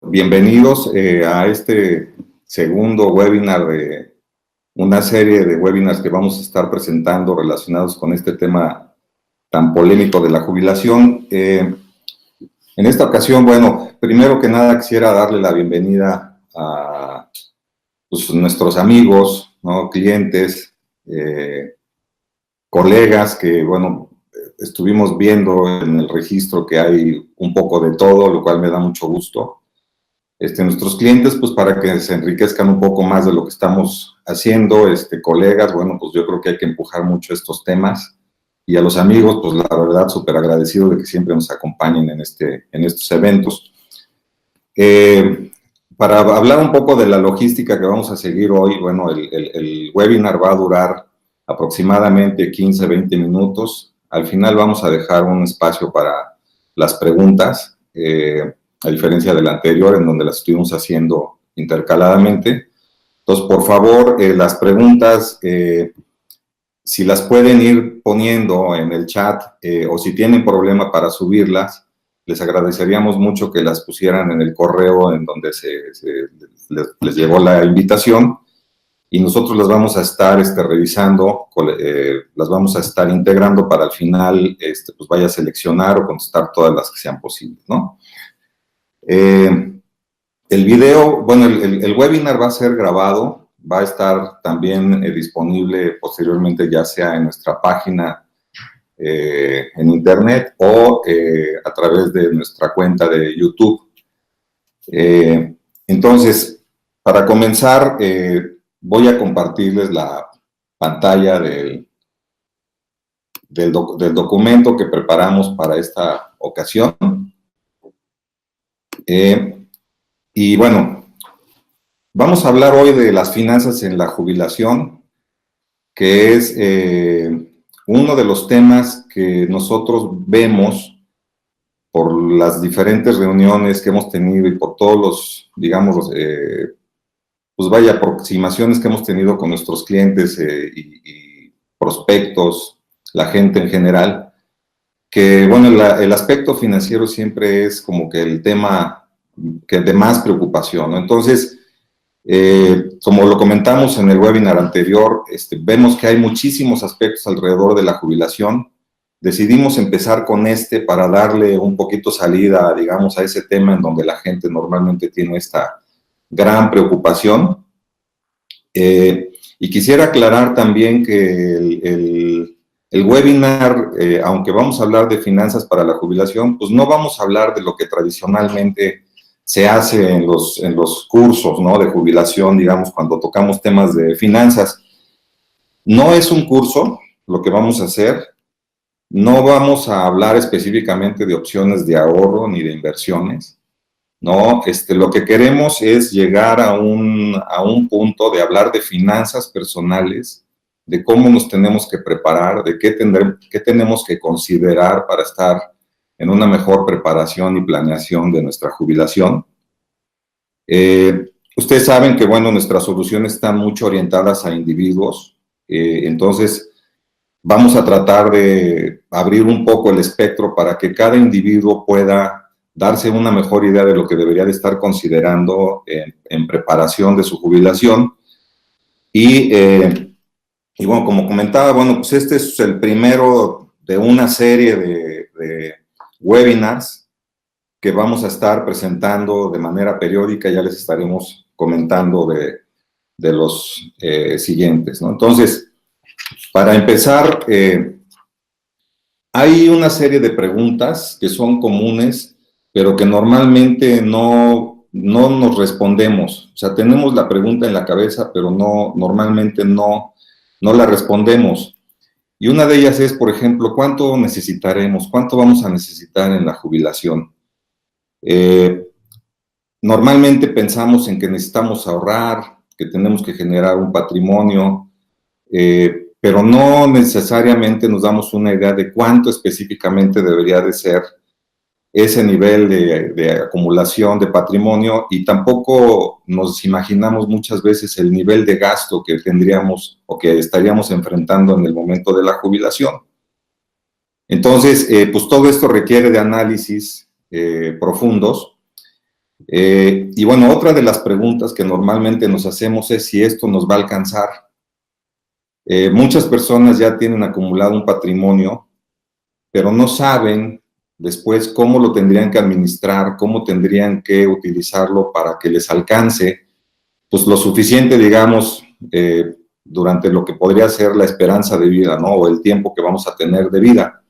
Bienvenidos a este segundo webinar de una serie de webinars que vamos a estar presentando relacionados con este tema tan polémico de la jubilación. En esta ocasión, bueno, primero que nada quisiera darle la bienvenida a nuestros amigos, ¿no? Clientes, colegas que, bueno, estuvimos viendo en el registro que hay un poco de todo, lo cual me da mucho gusto. Nuestros clientes, pues para que se enriquezcan un poco más de lo que estamos haciendo, colegas, bueno, pues yo creo que hay que empujar mucho estos temas, y a los amigos, pues la verdad, súper agradecido de que siempre nos acompañen en estos eventos. Para hablar un poco de la logística que vamos a seguir hoy, bueno, el webinar va a durar aproximadamente 15-20 minutos. Al final vamos a dejar un espacio para las preguntas, a diferencia del anterior, en donde las estuvimos haciendo intercaladamente. Entonces, por favor, las preguntas, si las pueden ir poniendo en el chat, o si tienen problema para subirlas, les agradeceríamos mucho que las pusieran en el correo en donde les llegó la invitación, y nosotros las vamos a estar revisando, las vamos a estar integrando para al final, pues vaya a seleccionar o contestar todas las que sean posibles, ¿no? El video, bueno, el webinar va a ser grabado, va a estar también disponible posteriormente, ya sea en nuestra página en internet o a través de nuestra cuenta de YouTube. Entonces, para comenzar, voy a compartirles la pantalla del documento que preparamos para esta ocasión. Y bueno, vamos a hablar hoy de las finanzas en la jubilación, que es uno de los temas que nosotros vemos por las diferentes reuniones que hemos tenido y por todos los, digamos, pues vaya, aproximaciones que hemos tenido con nuestros clientes y prospectos, la gente en general, que, bueno, el aspecto financiero siempre es como que el tema que de más preocupación, ¿no? Entonces, como lo comentamos en el webinar anterior, vemos que hay muchísimos aspectos alrededor de la jubilación. Decidimos empezar con para darle un poquito salida, digamos, a ese tema en donde la gente normalmente tiene esta gran preocupación. Y quisiera aclarar también que el webinar, aunque vamos a hablar de finanzas para la jubilación, pues no vamos a hablar de lo que tradicionalmente se hace en los cursos, ¿no?, de jubilación, digamos, cuando tocamos temas de finanzas. No es un curso lo que vamos a hacer, no vamos a hablar específicamente de opciones de ahorro ni de inversiones, ¿no? Lo que queremos es llegar a un punto de hablar de finanzas personales, de cómo nos tenemos que preparar, de qué tenemos que considerar para estar en una mejor preparación y planeación de nuestra jubilación. Ustedes saben que, bueno, nuestras soluciones están mucho orientadas a individuos, entonces vamos a tratar de abrir un poco el espectro para que cada individuo pueda darse una mejor idea de lo que debería de estar considerando en preparación de su jubilación. Y bueno, como comentaba, bueno, pues este es el primero de una serie de webinars que vamos a estar presentando de manera periódica. Ya les estaremos comentando de los siguientes, ¿no? Entonces, para empezar, hay una serie de preguntas que son comunes, pero que normalmente no nos respondemos. O sea, tenemos la pregunta en la cabeza, pero normalmente no la respondemos. Y una de ellas es, por ejemplo, ¿cuánto necesitaremos? ¿Cuánto vamos a necesitar en la jubilación? Normalmente pensamos en que necesitamos ahorrar, que tenemos que generar un patrimonio, pero no necesariamente nos damos una idea de cuánto específicamente debería de ser ese nivel de acumulación de patrimonio, y tampoco nos imaginamos muchas veces el nivel de gasto que tendríamos o que estaríamos enfrentando en el momento de la jubilación. Entonces, pues todo esto requiere de análisis profundos, Y bueno, otra de las preguntas que normalmente nos hacemos es si esto nos va a alcanzar. Muchas personas ya tienen acumulado un patrimonio, pero no saben después cómo lo tendrían que administrar, cómo tendrían que utilizarlo para que les alcance pues lo suficiente, digamos, durante lo que podría ser la esperanza de vida, ¿no? O el tiempo que vamos a tener de vida.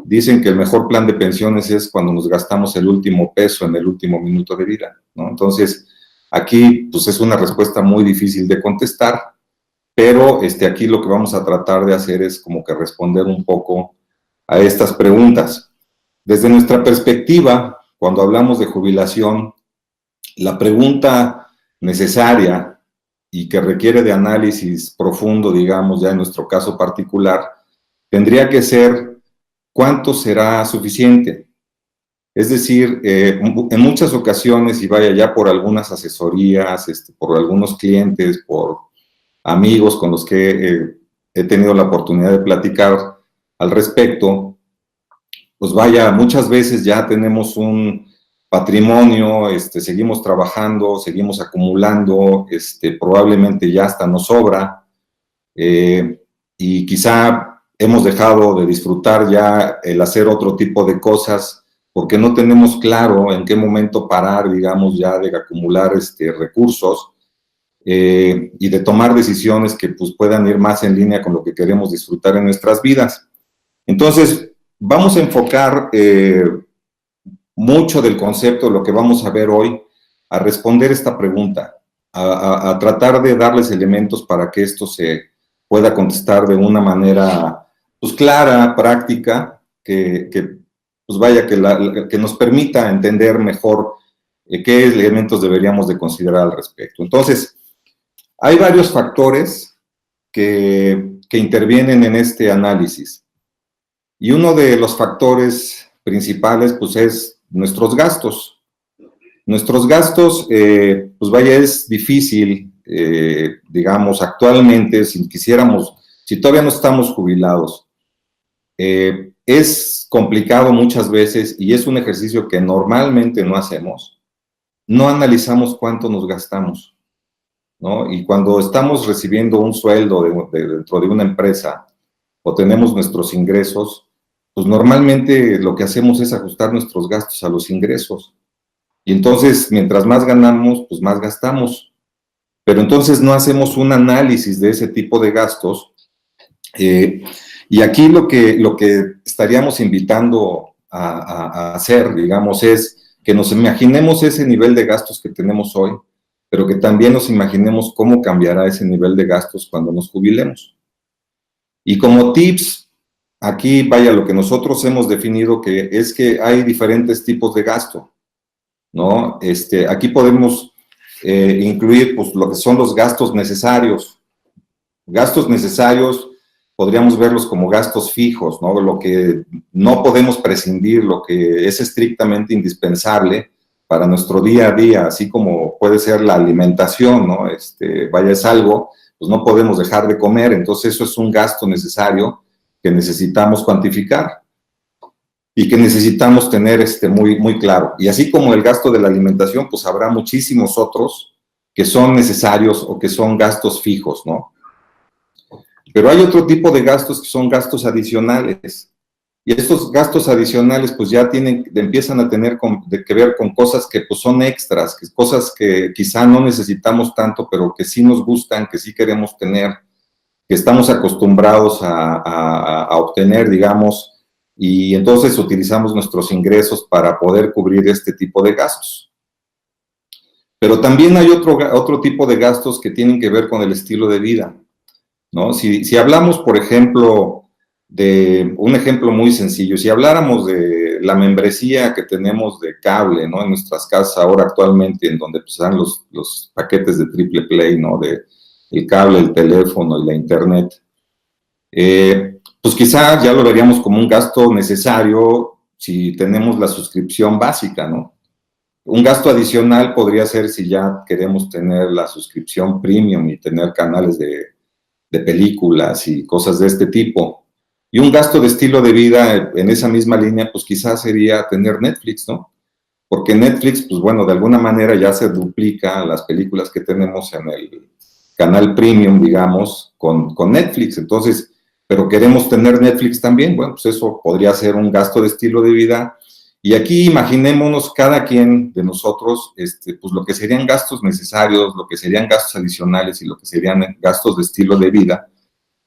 Dicen que el mejor plan de pensiones es cuando nos gastamos el último peso en el último minuto de vida, ¿no? Entonces, aquí, pues es una respuesta muy difícil de contestar, pero aquí lo que vamos a tratar de hacer es como que responder un poco a estas preguntas. Desde nuestra perspectiva, cuando hablamos de jubilación, la pregunta necesaria y que requiere de análisis profundo, digamos, ya en nuestro caso particular, tendría que ser ¿cuánto será suficiente? Es decir, en muchas ocasiones, y vaya ya por algunas asesorías, por algunos clientes, por amigos con los que he tenido la oportunidad de platicar al respecto, pues vaya, muchas veces ya tenemos un patrimonio, seguimos trabajando, seguimos acumulando, probablemente ya hasta nos sobra, y quizá hemos dejado de disfrutar ya el hacer otro tipo de cosas porque no tenemos claro en qué momento parar, digamos, ya de acumular recursos y de tomar decisiones que pues, puedan ir más en línea con lo que queremos disfrutar en nuestras vidas. Entonces, vamos a enfocar mucho del concepto, lo que vamos a ver hoy, a responder esta pregunta, a tratar de darles elementos para que esto se pueda contestar de una manera pues, clara, práctica, que pues vaya, que nos permita entender mejor qué elementos deberíamos de considerar al respecto. Entonces, hay varios factores que intervienen en este análisis. Y uno de los factores principales, pues, es nuestros gastos. Nuestros gastos, pues vaya, es difícil, digamos, actualmente, si quisiéramos, si todavía no estamos jubilados, es complicado muchas veces y es un ejercicio que normalmente no hacemos. No analizamos cuánto nos gastamos, ¿no? Y cuando estamos recibiendo un sueldo dentro de una empresa o tenemos nuestros ingresos, pues normalmente lo que hacemos es ajustar nuestros gastos a los ingresos. Y entonces, mientras más ganamos, pues más gastamos. Pero entonces no hacemos un análisis de ese tipo de gastos. Y aquí lo que estaríamos invitando a hacer, digamos, es que nos imaginemos ese nivel de gastos que tenemos hoy, pero que también nos imaginemos cómo cambiará ese nivel de gastos cuando nos jubilemos. Y como tips, aquí vaya lo que nosotros hemos definido, que es que hay diferentes tipos de gasto, ¿no? Aquí podemos incluir pues, lo que son los gastos necesarios. Gastos necesarios podríamos verlos como gastos fijos, ¿no? Lo que no podemos prescindir, lo que es estrictamente indispensable para nuestro día a día, así como puede ser la alimentación, ¿no? Vaya, es algo, pues no podemos dejar de comer, entonces eso es un gasto necesario que necesitamos cuantificar y que necesitamos tener muy, muy claro. Y así como el gasto de la alimentación, pues habrá muchísimos otros que son necesarios o que son gastos fijos, ¿no? Pero hay otro tipo de gastos que son gastos adicionales. Y estos gastos adicionales pues ya empiezan a tener que ver con cosas que pues son extras, cosas que quizá no necesitamos tanto, pero que sí nos gustan, que sí queremos tener, que estamos acostumbrados a obtener, digamos, y entonces utilizamos nuestros ingresos para poder cubrir este tipo de gastos. Pero también hay otro tipo de gastos que tienen que ver con el estilo de vida, ¿no? Si hablamos, por ejemplo, de un ejemplo muy sencillo, si habláramos de la membresía que tenemos de cable, ¿no? En nuestras casas ahora actualmente, en donde pues, dan los paquetes de triple play, ¿no? De el cable, el teléfono y la internet, pues quizá ya lo veríamos como un gasto necesario si tenemos la suscripción básica, ¿no? Un gasto adicional podría ser si ya queremos tener la suscripción premium y tener canales de películas y cosas de este tipo. Y un gasto de estilo de vida en esa misma línea, pues quizás sería tener Netflix, ¿no? porque Netflix, pues bueno, de alguna manera ya se duplica las películas que tenemos en el canal premium, digamos, con Netflix. Entonces, pero queremos tener Netflix también, bueno, pues eso podría ser un gasto de estilo de vida. Y aquí imaginémonos cada quien de nosotros, pues lo que serían gastos necesarios, lo que serían gastos adicionales y lo que serían gastos de estilo de vida,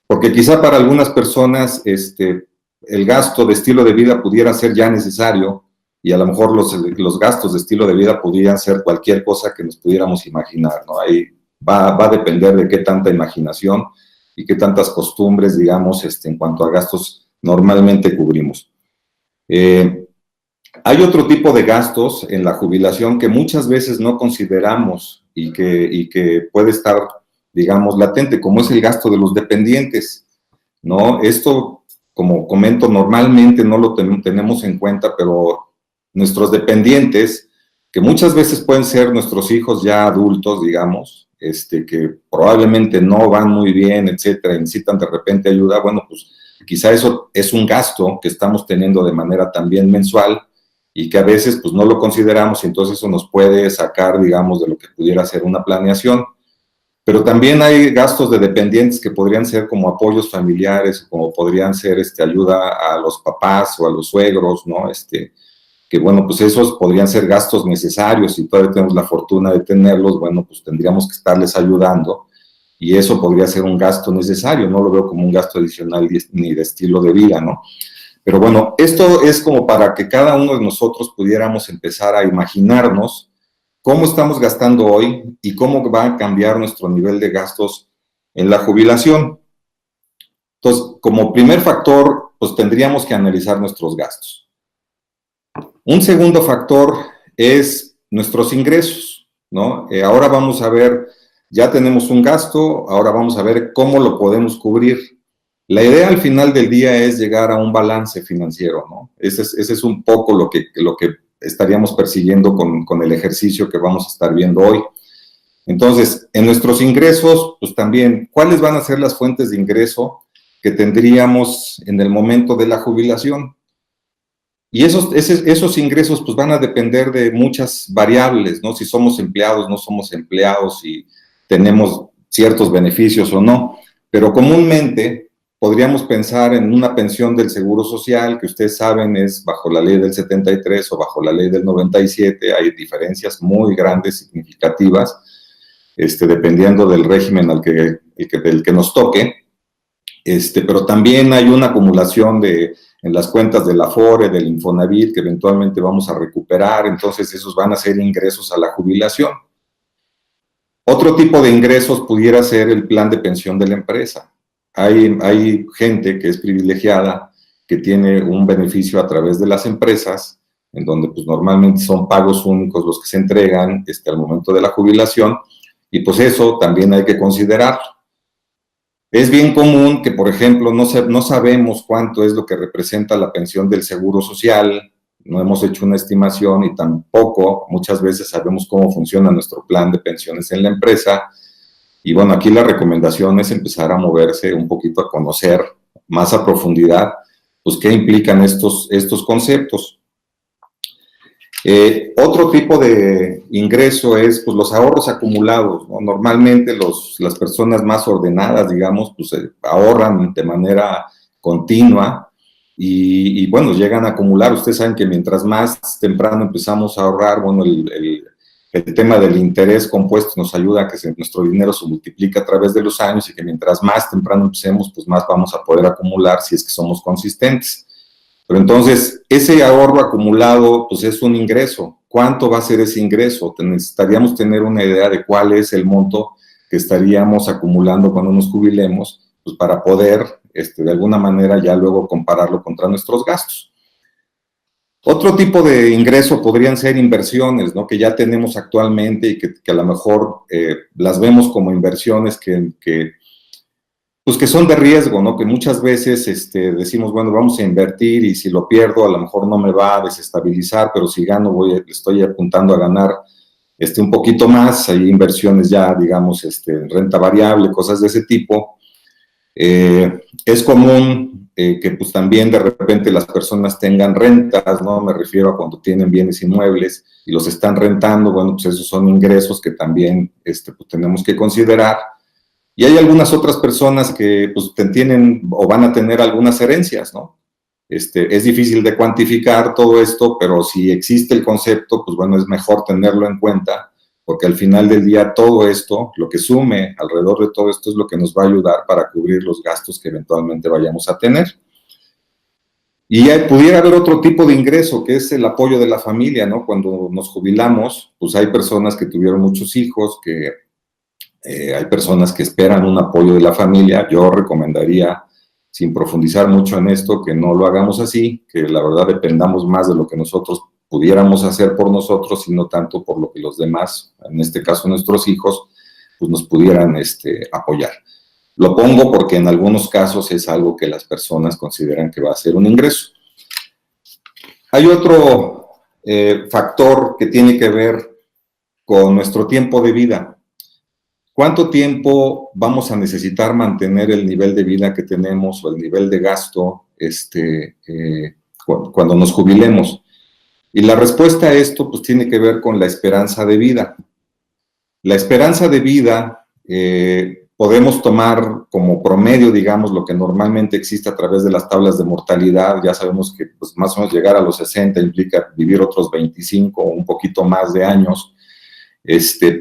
porque quizá para algunas personas el gasto de estilo de vida pudiera ser ya necesario y a lo mejor los gastos de estilo de vida podrían ser cualquier cosa que nos pudiéramos imaginar, ¿no? Ahí va a depender de qué tanta imaginación y qué tantas costumbres, digamos, en cuanto a gastos normalmente cubrimos. Hay otro tipo de gastos en la jubilación que muchas veces no consideramos y que puede estar, digamos, latente, como es el gasto de los dependientes, ¿no? Esto, como comento, normalmente no lo tenemos en cuenta, pero nuestros dependientes, que muchas veces pueden ser nuestros hijos ya adultos, digamos, que probablemente no van muy bien, etcétera, y necesitan de repente ayuda, bueno, pues quizá eso es un gasto que estamos teniendo de manera también mensual y que a veces pues no lo consideramos y entonces eso nos puede sacar, digamos, de lo que pudiera ser una planeación. Pero también hay gastos de dependientes que podrían ser como apoyos familiares, como podrían ser ayuda a los papás o a los suegros, ¿no? Que bueno, pues esos podrían ser gastos necesarios y todavía tenemos la fortuna de tenerlos, bueno, pues tendríamos que estarles ayudando y eso podría ser un gasto necesario, no lo veo como un gasto adicional ni de estilo de vida, ¿no? Pero bueno, esto es como para que cada uno de nosotros pudiéramos empezar a imaginarnos cómo estamos gastando hoy y cómo va a cambiar nuestro nivel de gastos en la jubilación. Entonces, como primer factor, pues tendríamos que analizar nuestros gastos. Un segundo factor es nuestros ingresos, ¿no? Ahora vamos a ver, ya tenemos un gasto, ahora vamos a ver cómo lo podemos cubrir. La idea al final del día es llegar a un balance financiero, ¿no? Ese es un poco lo que estaríamos persiguiendo con el ejercicio que vamos a estar viendo hoy. Entonces, en nuestros ingresos, pues también, ¿cuáles van a ser las fuentes de ingreso que tendríamos en el momento de la jubilación? Y esos ingresos pues van a depender de muchas variables, ¿no? Si somos empleados, no somos empleados, si tenemos ciertos beneficios o no. Pero comúnmente podríamos pensar en una pensión del Seguro Social, que ustedes saben es bajo la ley del 73 o bajo la ley del 97, hay diferencias muy grandes, significativas, dependiendo del régimen del que nos toque. Pero también hay una acumulación en las cuentas del Afore, del Infonavit, que eventualmente vamos a recuperar, entonces esos van a ser ingresos a la jubilación. Otro tipo de ingresos pudiera ser el plan de pensión de la empresa. Hay gente que es privilegiada, que tiene un beneficio a través de las empresas, en donde pues normalmente son pagos únicos los que se entregan al momento de la jubilación, y pues eso también hay que considerarlo. Es bien común que, por ejemplo, no sabemos cuánto es lo que representa la pensión del Seguro Social, no hemos hecho una estimación y tampoco muchas veces sabemos cómo funciona nuestro plan de pensiones en la empresa. Y bueno, aquí la recomendación es empezar a moverse un poquito, a conocer más a profundidad, pues qué implican estos conceptos. Otro tipo de ingreso es pues, los ahorros acumulados, ¿no? Normalmente las personas más ordenadas, digamos, pues ahorran de manera continua y bueno, llegan a acumular. Ustedes saben que mientras más temprano empezamos a ahorrar, bueno, el tema del interés compuesto nos ayuda a que nuestro dinero se multiplique a través de los años y que mientras más temprano empecemos, pues más vamos a poder acumular si es que somos consistentes. Pero entonces, ese ahorro acumulado, pues es un ingreso. ¿Cuánto va a ser ese ingreso? Necesitaríamos tener una idea de cuál es el monto que estaríamos acumulando cuando nos jubilemos, pues para poder, de alguna manera, ya luego compararlo contra nuestros gastos. Otro tipo de ingreso podrían ser inversiones, ¿no? Que ya tenemos actualmente y que a lo mejor las vemos como inversiones pues que son de riesgo, ¿no? Que muchas veces decimos, bueno, vamos a invertir y si lo pierdo a lo mejor no me va a desestabilizar, pero si gano estoy apuntando a ganar un poquito más. Hay inversiones ya, digamos, en renta variable, cosas de ese tipo. Es común que pues también de repente las personas tengan rentas, ¿no? Me refiero a cuando tienen bienes inmuebles y los están rentando, bueno, pues esos son ingresos que también pues tenemos que considerar. Y hay algunas otras personas que pues tienen o van a tener algunas herencias, ¿no? Es difícil de cuantificar todo esto, pero si existe el concepto, pues bueno, es mejor tenerlo en cuenta, porque al final del día todo esto, lo que sume alrededor de todo esto es lo que nos va a ayudar para cubrir los gastos que eventualmente vayamos a tener. Y pudiera haber otro tipo de ingreso, que es el apoyo de la familia, ¿no? Cuando nos jubilamos, pues hay personas que tuvieron muchos hijos, que hay personas que esperan un apoyo de la familia. Yo recomendaría, sin profundizar mucho en esto, que no lo hagamos así, que la verdad dependamos más de lo que nosotros pudiéramos hacer por nosotros y no tanto por lo que los demás, en este caso nuestros hijos, pues nos pudieran apoyar. Lo pongo porque en algunos casos es algo que las personas consideran que va a ser un ingreso. Hay otro factor que tiene que ver con nuestro tiempo de vida. ¿Cuánto tiempo vamos a necesitar mantener el nivel de vida que tenemos o el nivel de gasto cuando nos jubilemos? Y la respuesta a esto pues tiene que ver con la esperanza de vida. La esperanza de vida podemos tomar como promedio, digamos, lo que normalmente existe a través de las tablas de mortalidad. Ya sabemos que pues, más o menos llegar a los 60 implica vivir otros 25 o un poquito más de años.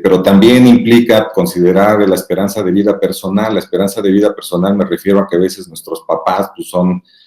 Pero también implica considerar la esperanza de vida personal. La esperanza de vida personal me refiero a que a veces nuestros papás pues,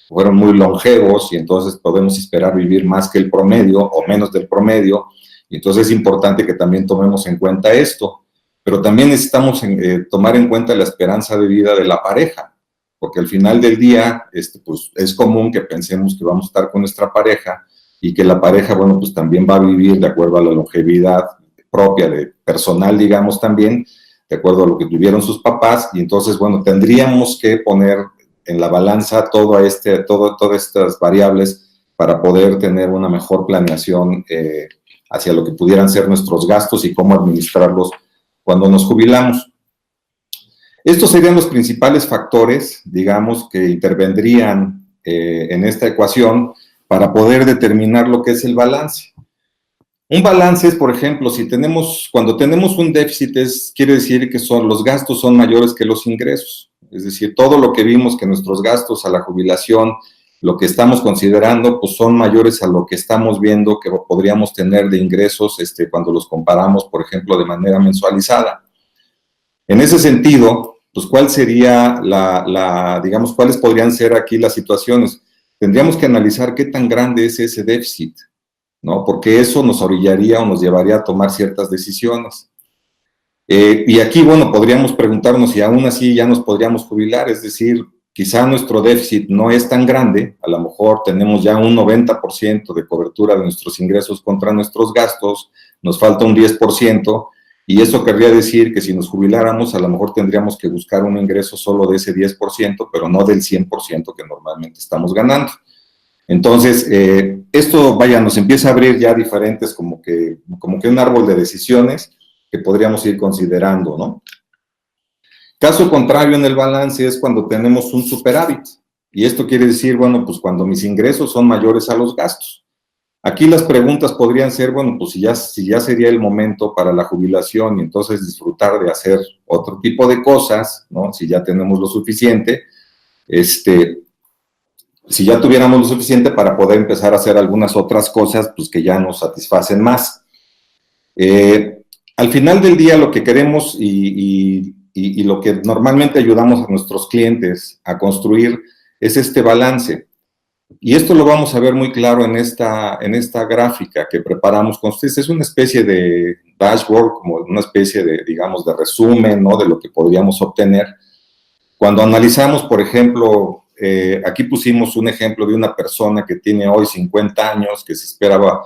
fueron muy longevos y entonces podemos esperar vivir más que el promedio o menos del promedio, y entonces es importante que también tomemos en cuenta esto. Pero también necesitamos tomar en cuenta la esperanza de vida de la pareja, porque al final del día pues, es común que pensemos que vamos a estar con nuestra pareja y que la pareja, bueno, pues también va a vivir de acuerdo a la longevidad propia, de personal, digamos, también, de acuerdo a lo que tuvieron sus papás, y entonces, bueno, tendríamos que poner en la balanza todas estas variables para poder tener una mejor planeación hacia lo que pudieran ser nuestros gastos y cómo administrarlos cuando nos jubilamos. Estos serían los principales factores, digamos, que intervendrían en esta ecuación para poder determinar lo que es el balance. Un balance es, por ejemplo, cuando tenemos un déficit, quiere decir que los gastos son mayores que los ingresos. Es decir, todo lo que vimos que nuestros gastos a la jubilación, lo que estamos considerando, pues son mayores a lo que estamos viendo que podríamos tener de ingresos cuando los comparamos, por ejemplo, de manera mensualizada. En ese sentido, pues, ¿cuál sería digamos, cuáles podrían ser aquí las situaciones? Tendríamos que analizar qué tan grande es ese déficit, ¿no? Porque eso nos orillaría o nos llevaría a tomar ciertas decisiones. Y aquí, bueno, podríamos preguntarnos si aún así ya nos podríamos jubilar, es decir, quizá nuestro déficit no es tan grande, a lo mejor tenemos ya un 90% de cobertura de nuestros ingresos contra nuestros gastos, nos falta un 10%, y eso querría decir que si nos jubiláramos, a lo mejor tendríamos que buscar un ingreso solo de ese 10%, pero no del 100% que normalmente estamos ganando. Entonces, esto, nos empieza a abrir ya diferentes, como que un árbol de decisiones que podríamos ir considerando, ¿no? Caso contrario en el balance es cuando tenemos un superávit. Y esto quiere decir, bueno, pues cuando mis ingresos son mayores a los gastos. Aquí las preguntas podrían ser, bueno, pues si ya sería el momento para la jubilación y entonces disfrutar de hacer otro tipo de cosas, ¿no? Si ya tenemos lo suficiente, si ya tuviéramos lo suficiente para poder empezar a hacer algunas otras cosas, pues que ya nos satisfacen más. Al final del día lo que queremos y lo que normalmente ayudamos a nuestros clientes a construir es este balance. Y esto lo vamos a ver muy claro en esta gráfica que preparamos con ustedes. Es una especie de dashboard, como una especie de, digamos, de resumen, ¿no? De lo que podríamos obtener. Cuando analizamos, por ejemplo, aquí pusimos un ejemplo de una persona que tiene hoy 50 años, que se esperaba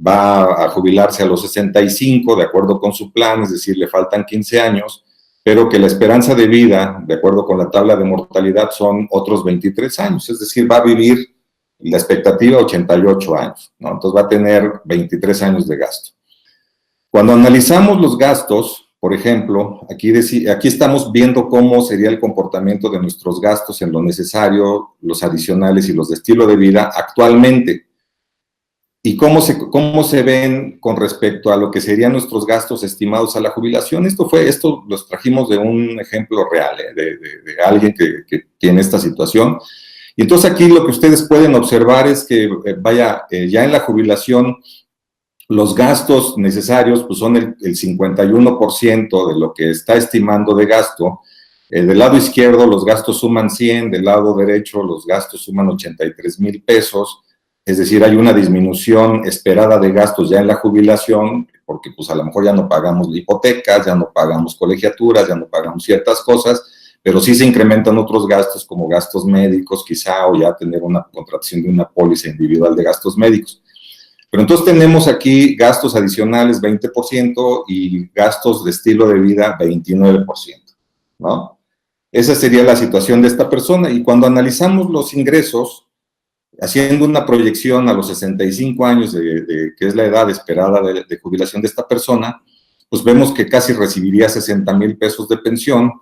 va a jubilarse a los 65, de acuerdo con su plan, es decir, le faltan 15 años, pero que la esperanza de vida, de acuerdo con la tabla de mortalidad, son otros 23 años, es decir, va a vivir la expectativa 88 años, ¿no? Entonces va a tener 23 años de gasto. Cuando analizamos los gastos, por ejemplo, aquí estamos viendo cómo sería el comportamiento de nuestros gastos en lo necesario, los adicionales y los de estilo de vida actualmente. ¿Y cómo se ven con respecto a lo que serían nuestros gastos estimados a la jubilación? Esto los trajimos de un ejemplo real, de alguien que tiene esta situación. Y entonces aquí lo que ustedes pueden observar es que, ya en la jubilación, los gastos necesarios pues son el 51% de lo que está estimando de gasto. Del lado izquierdo los gastos suman 100, del lado derecho los gastos suman 83,000 pesos. Es decir, hay una disminución esperada de gastos ya en la jubilación, porque pues a lo mejor ya no pagamos hipotecas, ya no pagamos colegiaturas, ya no pagamos ciertas cosas, pero sí se incrementan otros gastos como gastos médicos quizá, o ya tener una contratación de una póliza individual de gastos médicos. Pero entonces tenemos aquí gastos adicionales 20% y gastos de estilo de vida 29%, ¿no? Esa sería la situación de esta persona. Y cuando analizamos los ingresos, haciendo una proyección a los 65 años, que es la edad esperada de jubilación de esta persona, pues vemos que casi recibiría 60,000 pesos de pensión.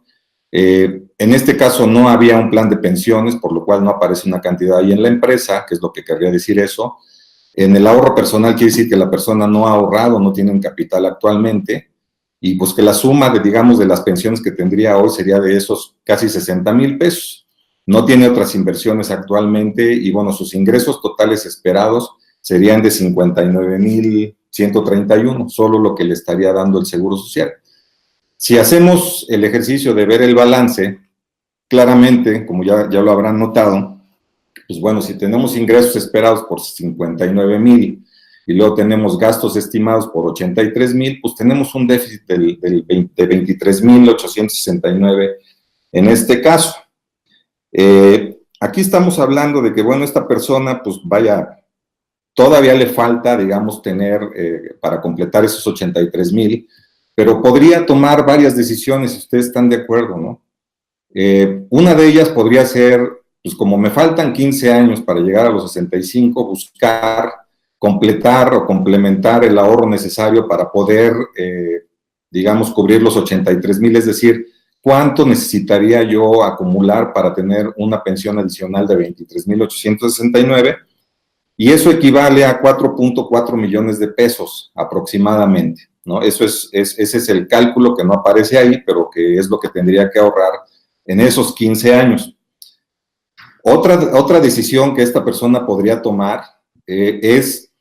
En este caso no había un plan de pensiones, por lo cual no aparece una cantidad ahí en la empresa, que es lo que querría decir eso. En el ahorro personal quiere decir que la persona no ha ahorrado, no tiene un capital actualmente, y pues que la suma de las pensiones que tendría hoy sería de esos casi 60,000 pesos. No tiene otras inversiones actualmente y, bueno, sus ingresos totales esperados serían de 59,131, solo lo que le estaría dando el Seguro Social. Si hacemos el ejercicio de ver el balance, claramente, como ya lo habrán notado, pues bueno, si tenemos ingresos esperados por 59,000 y luego tenemos gastos estimados por 83,000, pues tenemos un déficit de 23,869 en este caso. Aquí estamos hablando de que, bueno, esta persona, pues todavía le falta, digamos, tener para completar esos 83,000, pero podría tomar varias decisiones, si ustedes están de acuerdo, ¿no? Una de ellas podría ser, pues como me faltan 15 años para llegar a los 65, buscar completar o complementar el ahorro necesario para poder, digamos, cubrir los 83,000, es decir, ¿cuánto necesitaría yo acumular para tener una pensión adicional de 23,869? Y eso equivale a 4.4 millones de pesos aproximadamente, ¿no? Ese es el cálculo que no aparece ahí, pero que es lo que tendría que ahorrar en esos 15 años. Otra decisión que esta persona podría tomar es,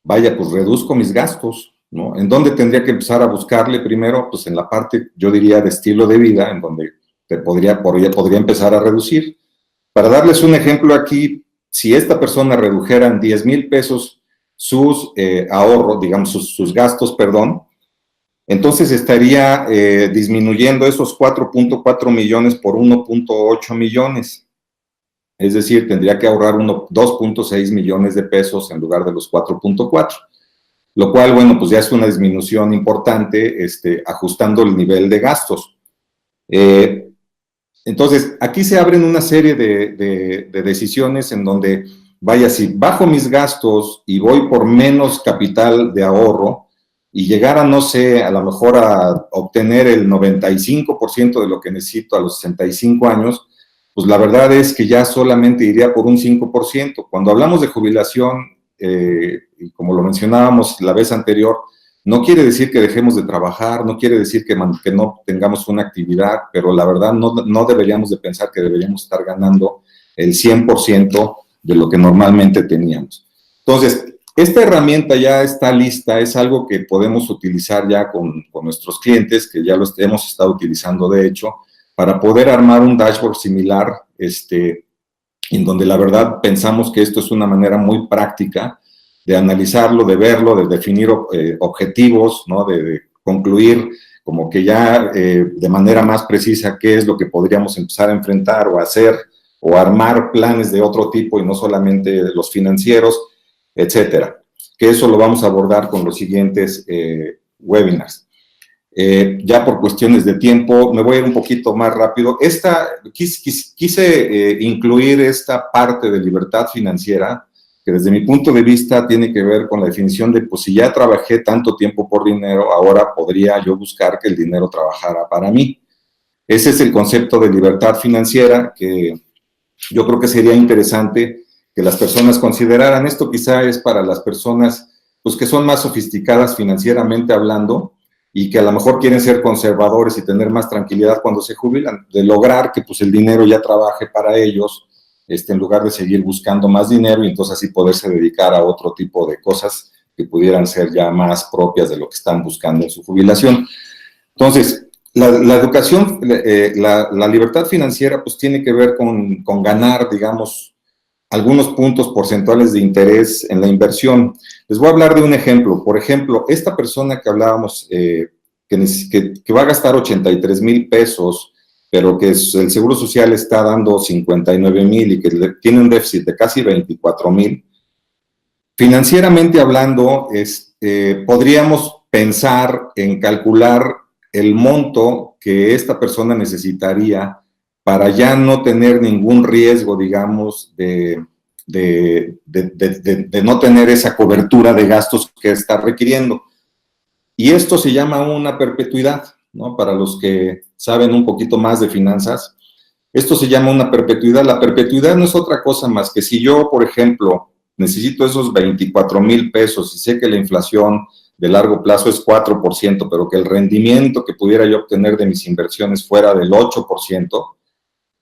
pues reduzco mis gastos, ¿no? ¿En dónde tendría que empezar a buscarle primero? Pues en la parte, yo diría, de estilo de vida, en donde podría empezar a reducir. Para darles un ejemplo aquí, si esta persona redujera en 10,000 pesos sus ahorros, digamos, sus gastos, perdón, entonces estaría disminuyendo esos 4.4 millones por 1.8 millones. Es decir, tendría que ahorrar 2.6 millones de pesos en lugar de los 4.4. Lo cual, bueno, pues ya es una disminución importante, ajustando el nivel de gastos. Entonces, aquí se abren una serie de decisiones en donde, si bajo mis gastos y voy por menos capital de ahorro y llegara, no sé, a lo mejor a obtener el 95% de lo que necesito a los 65 años, pues la verdad es que ya solamente iría por un 5%. Cuando hablamos de jubilación, y como lo mencionábamos la vez anterior, no quiere decir que dejemos de trabajar, no quiere decir que no tengamos una actividad, pero la verdad no deberíamos de pensar que deberíamos estar ganando el 100% de lo que normalmente teníamos. Entonces, esta herramienta ya está lista, es algo que podemos utilizar ya con nuestros clientes, que ya lo hemos estado utilizando de hecho, para poder armar un dashboard similar, en donde la verdad pensamos que esto es una manera muy práctica de analizarlo, de verlo, de definir objetivos, ¿no? De concluir como que ya de manera más precisa qué es lo que podríamos empezar a enfrentar o hacer o armar planes de otro tipo y no solamente los financieros, etcétera. Que eso lo vamos a abordar con los siguientes webinars. Ya por cuestiones de tiempo, me voy a ir un poquito más rápido. Quise incluir esta parte de libertad financiera que desde mi punto de vista tiene que ver con la definición de, pues si ya trabajé tanto tiempo por dinero, ahora podría yo buscar que el dinero trabajara para mí. Ese es el concepto de libertad financiera que yo creo que sería interesante que las personas consideraran. Esto quizá es para las personas pues, que son más sofisticadas financieramente hablando y que a lo mejor quieren ser conservadores y tener más tranquilidad cuando se jubilan, de lograr que pues, el dinero ya trabaje para ellos, en lugar de seguir buscando más dinero y entonces así poderse dedicar a otro tipo de cosas que pudieran ser ya más propias de lo que están buscando en su jubilación. Entonces, la educación, la libertad financiera, pues tiene que ver con ganar, digamos, algunos puntos porcentuales de interés en la inversión. Les voy a hablar de un ejemplo. Por ejemplo, esta persona que hablábamos, que va a gastar 83,000 pesos, pero que el Seguro Social está dando 59,000 y que tiene un déficit de casi 24,000, financieramente hablando, podríamos pensar en calcular el monto que esta persona necesitaría para ya no tener ningún riesgo, digamos, de no tener esa cobertura de gastos que está requiriendo. Y esto se llama una perpetuidad, ¿no? Para los que saben un poquito más de finanzas, esto se llama una perpetuidad. La perpetuidad no es otra cosa más que si yo, por ejemplo, necesito esos 24,000 pesos y sé que la inflación de largo plazo es 4%, pero que el rendimiento que pudiera yo obtener de mis inversiones fuera del 8%,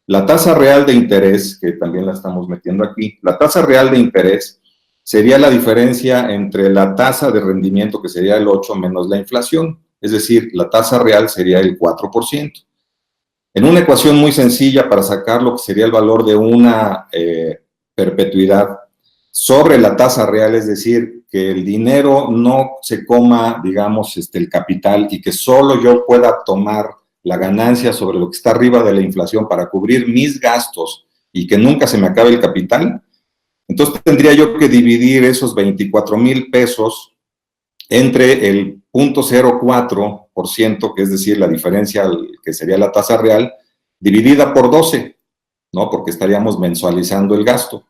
la tasa real de interés, que también la estamos metiendo aquí, la tasa real de interés sería la diferencia entre la tasa de rendimiento, que sería el 8, menos la inflación. Es decir, la tasa real sería el 4%. En una ecuación muy sencilla para sacar lo que sería el valor de una perpetuidad sobre la tasa real, es decir, que el dinero no se coma, digamos, el capital y que solo yo pueda tomar la ganancia sobre lo que está arriba de la inflación para cubrir mis gastos y que nunca se me acabe el capital, entonces tendría yo que dividir esos 24,000 pesos entre el 0.04%, que es decir, la diferencia que sería la tasa real, dividida por 12, ¿no? Porque estaríamos mensualizando el gasto,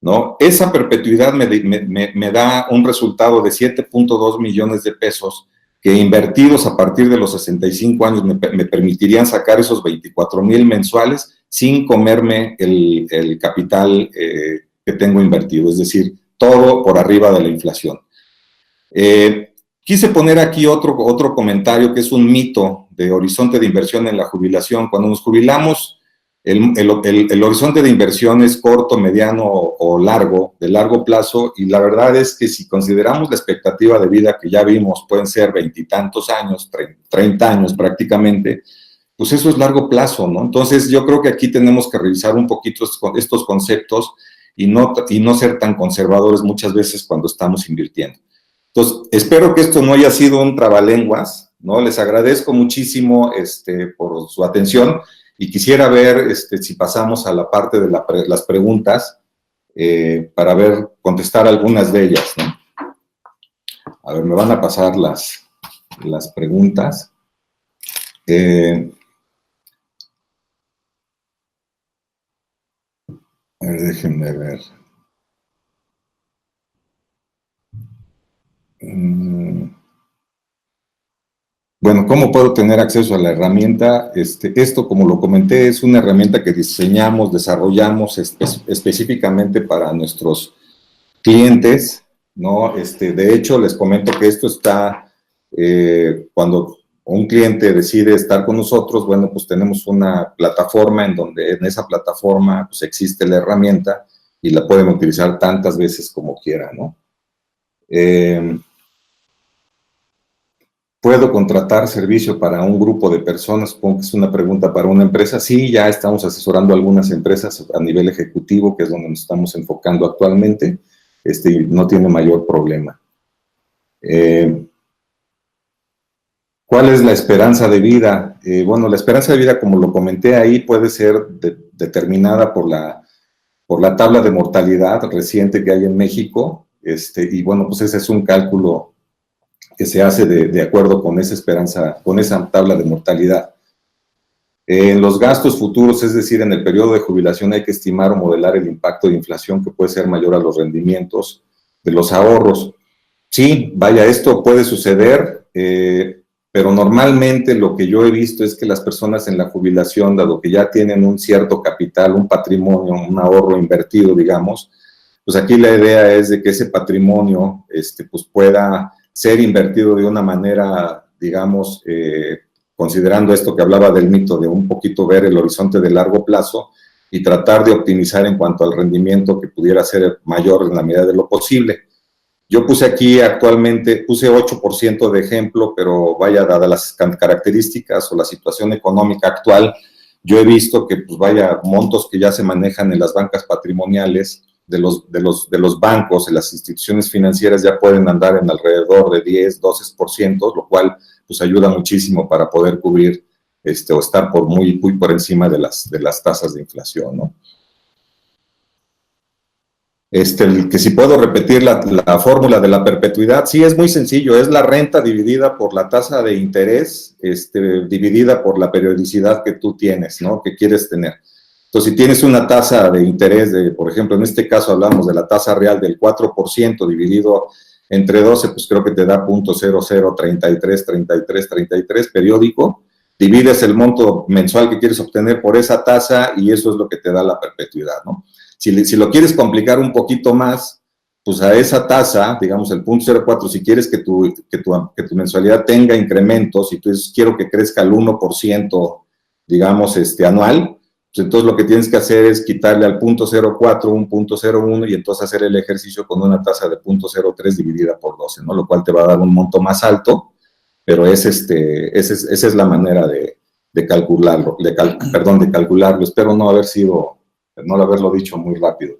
¿no? Esa perpetuidad me da un resultado de 7.2 millones de pesos que invertidos a partir de los 65 años me permitirían sacar esos 24,000 mensuales sin comerme el capital que tengo invertido, es decir, todo por arriba de la inflación. Quise poner aquí otro comentario que es un mito de horizonte de inversión en la jubilación. Cuando nos jubilamos, el horizonte de inversión es corto, mediano o largo, de largo plazo, y la verdad es que si consideramos la expectativa de vida que ya vimos, pueden ser 20 y tantos años, 30 años prácticamente, pues eso es largo plazo, ¿no? Entonces yo creo que aquí tenemos que revisar un poquito estos conceptos y no ser tan conservadores muchas veces cuando estamos invirtiendo. Entonces, espero que esto no haya sido un trabalenguas, ¿no? Les agradezco muchísimo por su atención y quisiera ver si pasamos a la parte de las preguntas para contestar algunas de ellas, ¿no? A ver, me van a pasar las preguntas. A ver, déjenme ver. Bueno, ¿cómo puedo tener acceso a la herramienta? Esto, como lo comenté, es una herramienta que diseñamos, desarrollamos específicamente para nuestros clientes, ¿no? De hecho, les comento que esto está, cuando un cliente decide estar con nosotros, bueno, pues tenemos una plataforma en donde en esa plataforma pues existe la herramienta y la pueden utilizar tantas veces como quieran, ¿no? ¿Puedo contratar servicio para un grupo de personas? Supongo que es una pregunta para una empresa. Sí, ya estamos asesorando a algunas empresas a nivel ejecutivo, que es donde nos estamos enfocando actualmente. No tiene mayor problema. ¿Cuál es la esperanza de vida? Bueno, la esperanza de vida, como lo comenté ahí, puede ser determinada por la tabla de mortalidad reciente que hay en México. Y bueno, pues ese es un cálculo que se hace de acuerdo con esa esperanza, con esa tabla de mortalidad. En los gastos futuros, es decir, en el periodo de jubilación, hay que estimar o modelar el impacto de inflación que puede ser mayor a los rendimientos de los ahorros. Sí, vaya, esto puede suceder, pero normalmente lo que yo he visto es que las personas en la jubilación, dado que ya tienen un cierto capital, un patrimonio, un ahorro invertido, digamos, pues aquí la idea es de que ese patrimonio pues pueda ser invertido de una manera, digamos, considerando esto que hablaba del mito de un poquito ver el horizonte de largo plazo y tratar de optimizar en cuanto al rendimiento que pudiera ser mayor en la medida de lo posible. Yo puse aquí actualmente, puse 8% de ejemplo, pero vaya, dadas las características o la situación económica actual, yo he visto que, pues vaya, montos que ya se manejan en las bancas patrimoniales de los bancos, en las instituciones financieras ya pueden andar en alrededor de 10, 12%, lo cual pues ayuda muchísimo para poder cubrir o estar muy por encima de las tasas de inflación, ¿no? Que si puedo repetir la fórmula de la perpetuidad, sí, es muy sencillo, es la renta dividida por la tasa de interés, dividida por la periodicidad que tú tienes, ¿no? Que quieres tener. Entonces, si tienes una tasa de interés de, por ejemplo, en este caso hablamos de la tasa real del 4% dividido entre 12, pues creo que te da 0.00333333 periódico, divides el monto mensual que quieres obtener por esa tasa y eso es lo que te da la perpetuidad, ¿no? Si lo quieres complicar un poquito más, pues a esa tasa, digamos el 0.04, si quieres que tu mensualidad tenga incrementos, y tú dices, quiero que crezca el 1%, digamos, anual, pues entonces lo que tienes que hacer es quitarle al 0.04 un 0.01 y entonces hacer el ejercicio con una tasa de 0.03 dividida por 12, ¿no? Lo cual te va a dar un monto más alto, pero esa es la manera de calcularlo, de calcularlo. Espero no haberlo dicho muy rápido.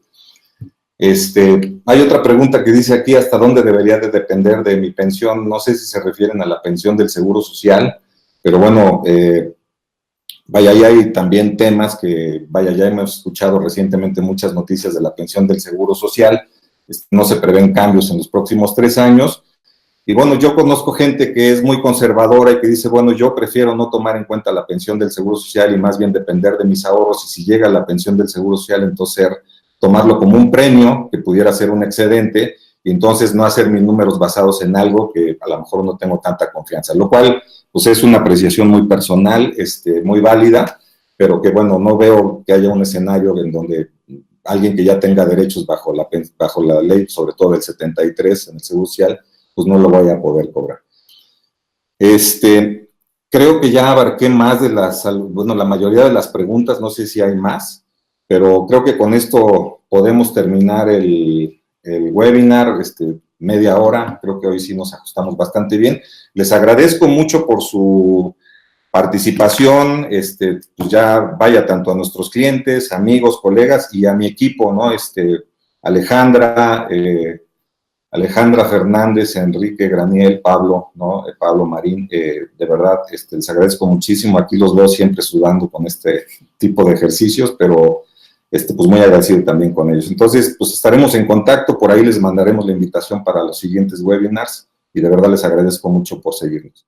Hay otra pregunta que dice aquí, ¿hasta dónde debería de depender de mi pensión? No sé si se refieren a la pensión del Seguro Social, pero bueno, vaya, ya hay también temas que, vaya, ya hemos escuchado recientemente muchas noticias de la pensión del Seguro Social, no se prevén cambios en los próximos 3 años, y bueno, yo conozco gente que es muy conservadora y que dice, bueno, yo prefiero no tomar en cuenta la pensión del Seguro Social y más bien depender de mis ahorros, y si llega la pensión del Seguro Social, entonces tomarlo como un premio, que pudiera ser un excedente, y entonces no hacer mis números basados en algo que a lo mejor no tengo tanta confianza, lo cual pues es una apreciación muy personal, muy válida, pero que bueno, no veo que haya un escenario en donde alguien que ya tenga derechos bajo la ley, sobre todo del 73 en el Seguro Social, pues no lo vaya a poder cobrar. Creo que ya abarqué más de la mayoría de las preguntas, no sé si hay más, pero creo que con esto podemos terminar el webinar, media hora, creo que hoy sí nos ajustamos bastante bien. Les agradezco mucho por su participación, pues ya vaya tanto a nuestros clientes, amigos, colegas y a mi equipo, ¿no? Alejandra Fernández, Enrique Graniel, Pablo, ¿no? Pablo Marín, de verdad, les agradezco muchísimo. Aquí los veo siempre sudando con este tipo de ejercicios, pero pues muy agradecido también con ellos. Entonces, pues estaremos en contacto, por ahí les mandaremos la invitación para los siguientes webinars y de verdad les agradezco mucho por seguirnos.